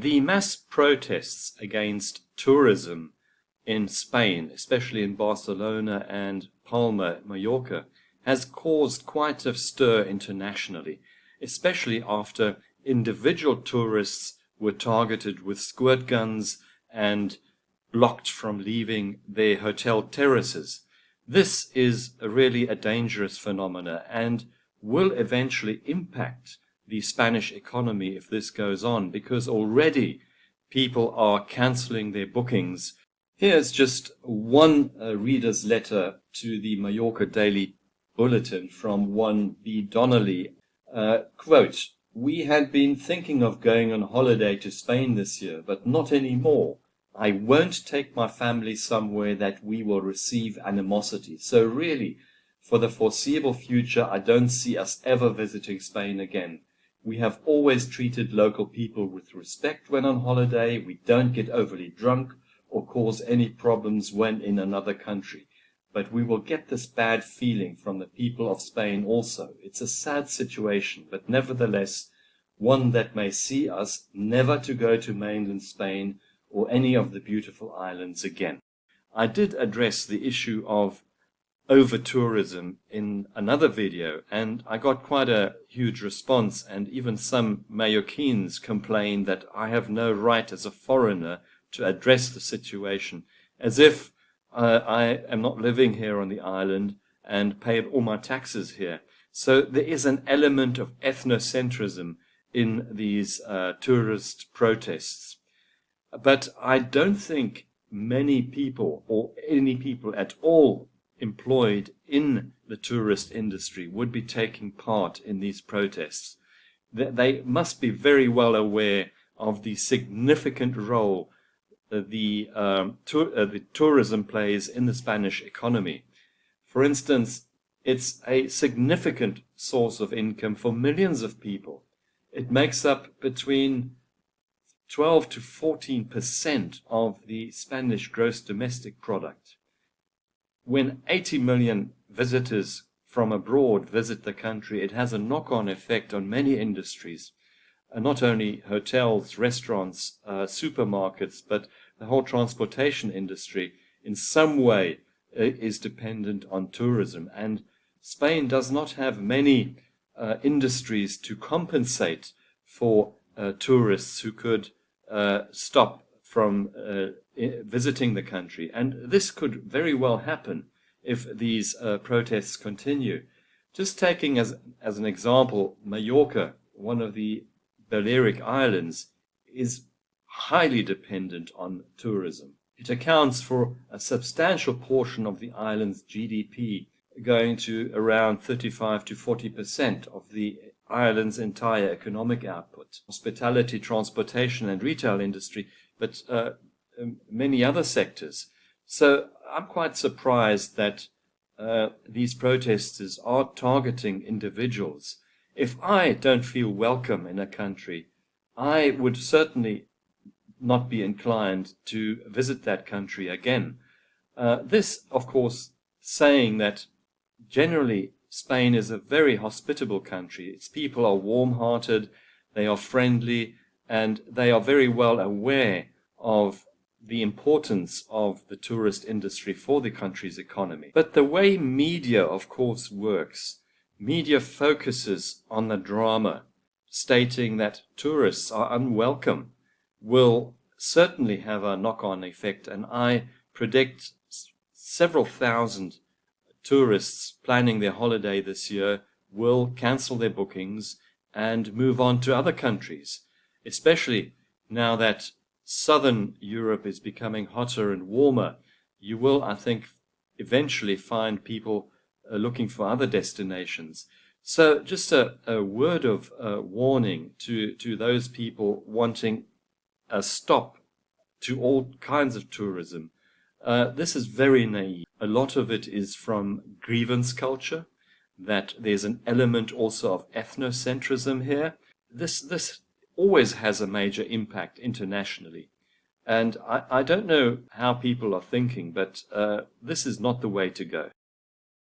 The mass protests against tourism in Spain, especially in Barcelona and Palma, Mallorca, has caused quite a stir internationally, especially after individual tourists were targeted with squirt guns and blocked from leaving their hotel terraces. This is really a dangerous phenomenon and will eventually impact the Spanish economy if this goes on, because already people are cancelling their bookings. Here's just one reader's letter to the Mallorca Daily Bulletin from one B. Donnelly. Quote, "We had been thinking of going on holiday to Spain this year, but not anymore. I won't take my family somewhere that we will receive animosity. So really, for the foreseeable future, I don't see us ever visiting Spain again. We have always treated local people with respect when on holiday. We don't get overly drunk or cause any problems when in another country. But we will get this bad feeling from the people of Spain also. It's a sad situation, but nevertheless, one that may see us never to go to mainland Spain or any of the beautiful islands again." I did address the issue of over-tourism in another video, and I got quite a huge response, and even some Mallorquins complained that I have no right as a foreigner to address the situation, as if I am not living here on the island and pay all my taxes here. So there is an element of ethnocentrism in these tourist protests. But I don't think many people, or any people at all, employed in the tourist industry would be taking part in these protests. They must be very well aware of the significant role the tourism plays in the Spanish economy. For instance, it's a significant source of income for millions of people. It makes up between 12 to 14% of the Spanish gross domestic product. When 80 million visitors from abroad visit the country, it has a knock-on effect on many industries, not only hotels, restaurants, supermarkets, but the whole transportation industry in some way is dependent on tourism. And Spain does not have many industries to compensate for tourists who could stop from visiting the country. And this could very well happen if these protests continue. Just taking as an example, Mallorca, one of the Balearic Islands, is highly dependent on tourism. It accounts for a substantial portion of the island's GDP, going to around 35 to 40% of the Ireland's entire economic output. Hospitality, transportation and retail industry, but many other sectors. So I'm quite surprised that these protesters are targeting individuals. If I don't feel welcome in a country, I would certainly not be inclined to visit that country again. This, of course, saying that generally Spain is a very hospitable country. Its people are warm-hearted, they are friendly, and they are very well aware of the importance of the tourist industry for the country's economy. But the way media, of course, works, media focuses on the drama, stating that tourists are unwelcome, will certainly have a knock-on effect, and I predict several thousand tourists planning their holiday this year will cancel their bookings and move on to other countries, especially now that southern Europe is becoming hotter and warmer. You will, I think, eventually find people looking for other destinations. So just a word of warning to those people wanting a stop to all kinds of tourism. This is very naive. A lot of it is from grievance culture, that there's an element also of ethnocentrism here. This always has a major impact internationally. And I don't know how people are thinking, but this is not the way to go.